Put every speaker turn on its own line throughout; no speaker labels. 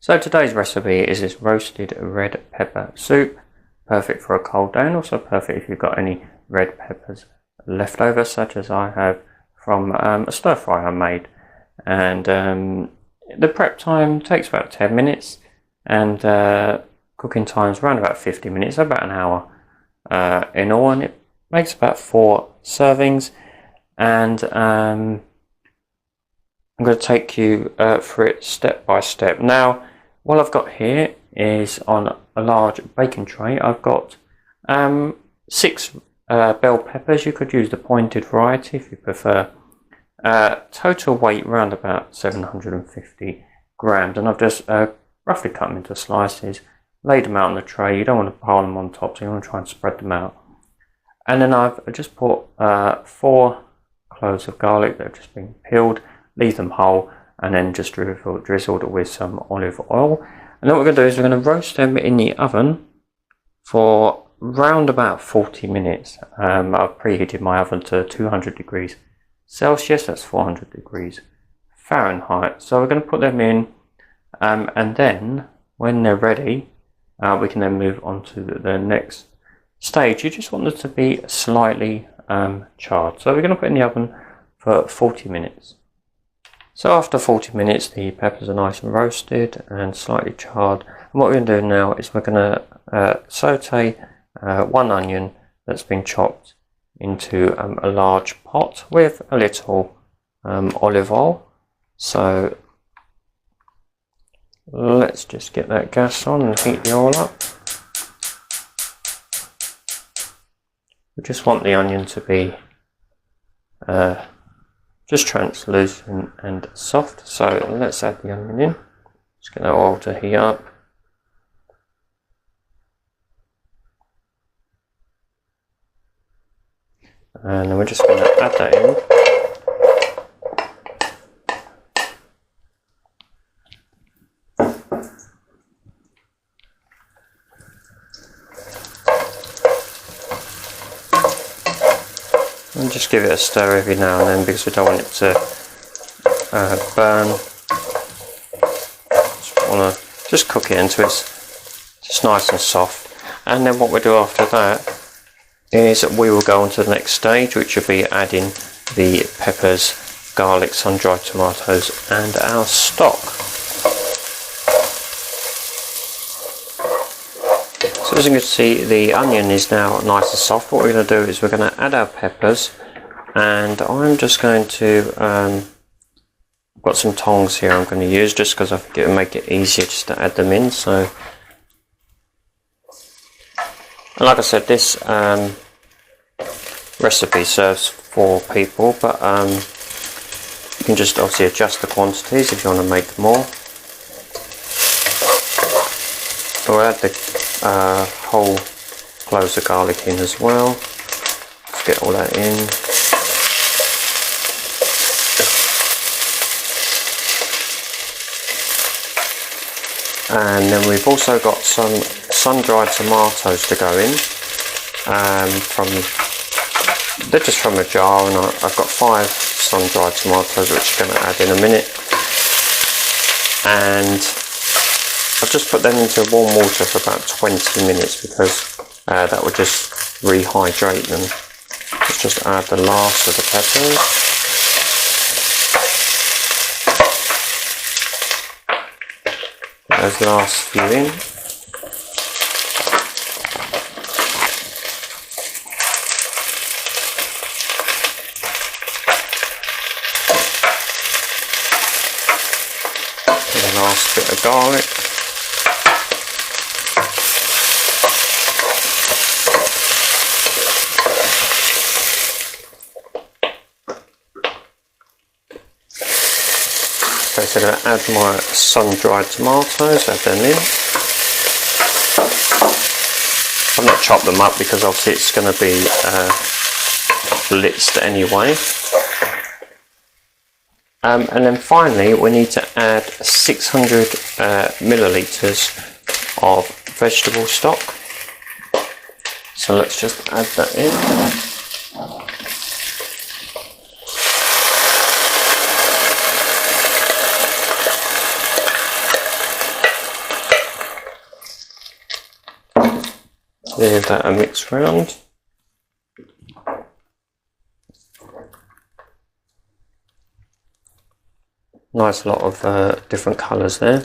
So today's recipe is this roasted red pepper soup, perfect for a cold day and also perfect if you've got any red peppers left over, such as I have from a stir fry I made. And the prep time takes about 10 minutes and cooking time is around about 50 minutes, so about an hour in all, and it makes about 4 servings. And I'm going to take you through it step by step. Now, what I've got here is on a large baking tray. I've got 6 bell peppers. You could use the pointed variety if you prefer. Total weight around about 750 grams, and I've just roughly cut them into slices, laid them out on the tray. You don't want to pile them on top, so you want to try and spread them out. And then I've just put 4 cloves of garlic that have just been peeled, leave them whole, and then just drizzled with some olive oil. And then what we're going to do is we're going to roast them in the oven for round about 40 minutes. I've preheated my oven to 200 degrees Celsius, that's 400 degrees Fahrenheit. So we're going to put them in, and then when they're ready, we can then move on to the next stage. You just want them to be slightly charred. So we're going to put in the oven for 40 minutes. So after 40 minutes, the peppers are nice and roasted and slightly charred. And what we're going to do now is we're going to saute 1 onion that's been chopped into a large pot with a little olive oil. So let's just get that gas on and heat the oil up. We just want the onion to be just translucent and soft. So let's add the onion in. Just get that oil to heat up. And then we're just going to add that in. And just give it a stir every now and then because we don't want it to burn. Just cook it until it's just nice and soft. And then what we'll do after that is we will go on to the next stage, which will be adding the peppers, garlic, sun-dried tomatoes and our stock. So as you can see, the onion is now nice and soft. What we're going to do is we're going to add our peppers, and I'm just going to I've got some tongs here I'm going to use just because I think it will make it easier just to add them in. So, and like I said, this recipe serves 4 people, but you can just obviously adjust the quantities if you want to make more. We'll add the whole cloves of garlic in as well. Let's get all that in. And then we've also got some sun-dried tomatoes to go in. They're just from a jar, and I've got 5 sun-dried tomatoes which I'm going to add in a minute. And I've just put them into warm water for about 20 minutes because that will just rehydrate them. Let's just add the last of the peppers. Those last few in. And the last bit of garlic. Okay, so I'm going to add my sun-dried tomatoes, add them in. I've not chopped them up because obviously it's going to be blitzed anyway. And then finally we need to add 600 millilitres of vegetable stock. So let's just add that in. give that a mix round. Nice lot of different colours there.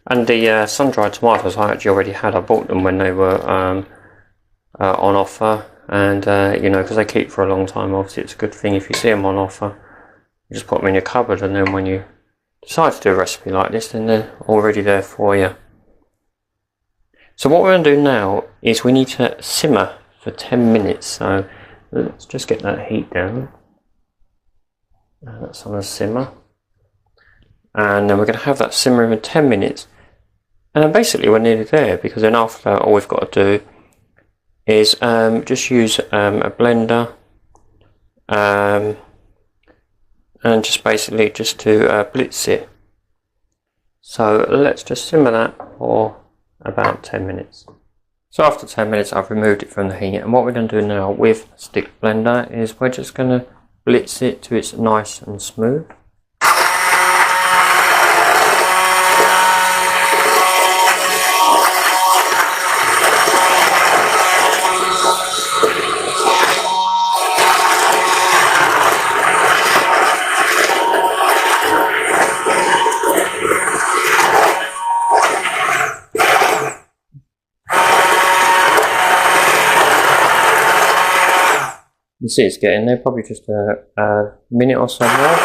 And the sun-dried tomatoes I actually already had. I bought them when they were on offer, and you know, because they keep for a long time, obviously it's a good thing if you see them on offer. You just put them in your cupboard, and then when you decide to do a recipe like this, then they're already there for you. So what we're going to do now is we need to simmer for 10 minutes. So let's just get that heat down. That's on a simmer. And then we're going to have that simmering for 10 minutes. And then basically we're nearly there, because then after that all we've got to do is just use a blender and just basically just to blitz it. So let's just simmer that for about 10 minutes. So after 10 minutes I've removed it from the heat, and what we're going to do now with a stick blender is we're just going to blitz it to it's nice and smooth. You see it's getting there, probably just a minute or so more.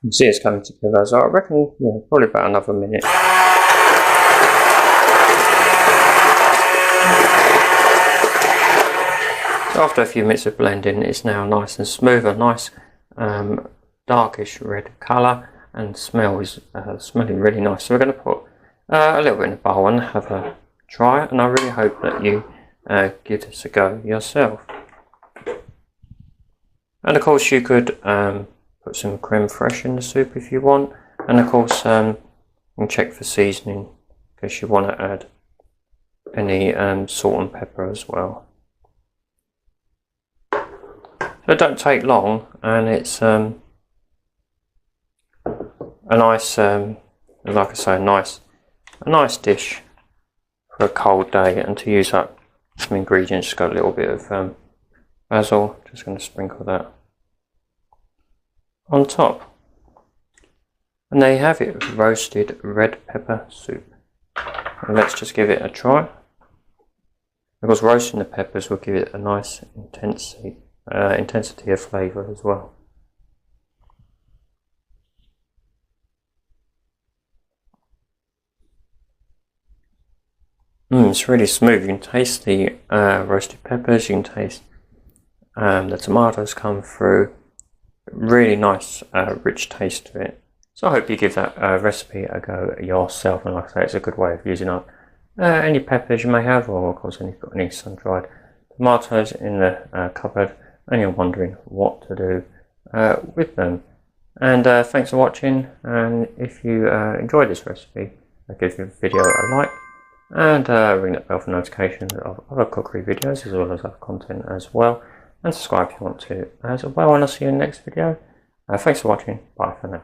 You see it's coming together, so I reckon, yeah, probably about another minute. After a few minutes of blending, it's now nice and smooth, a nice darkish red colour, and smell is smelling really nice. So we're going to put a little bit in a bowl and have a try, and I really hope that you give this a go yourself. And of course you could put some creme fraiche in the soup if you want, and of course you can check for seasoning in case you want to add any salt and pepper as well. So it don't take long, and it's a nice, like I say, a nice dish for a cold day. And to use up some ingredients, just got a little bit of basil. Just going to sprinkle that on top, and there you have it, roasted red pepper soup. And let's just give it a try, because roasting the peppers will give it a nice intensity of flavour as well. It's really smooth. You can taste the roasted peppers, you can taste the tomatoes come through. Really nice rich taste to it. So I hope you give that recipe a go yourself, and like I say, it's a good way of using up any peppers you may have, or of course you've got any sun-dried tomatoes in the cupboard and you're wondering what to do with them. And thanks for watching, and if you enjoyed this recipe, give the video a like, and ring that bell for notifications of other cookery videos as well as other content as well, and subscribe if you want to as well, and I'll see you in the next video. Thanks for watching, bye for now.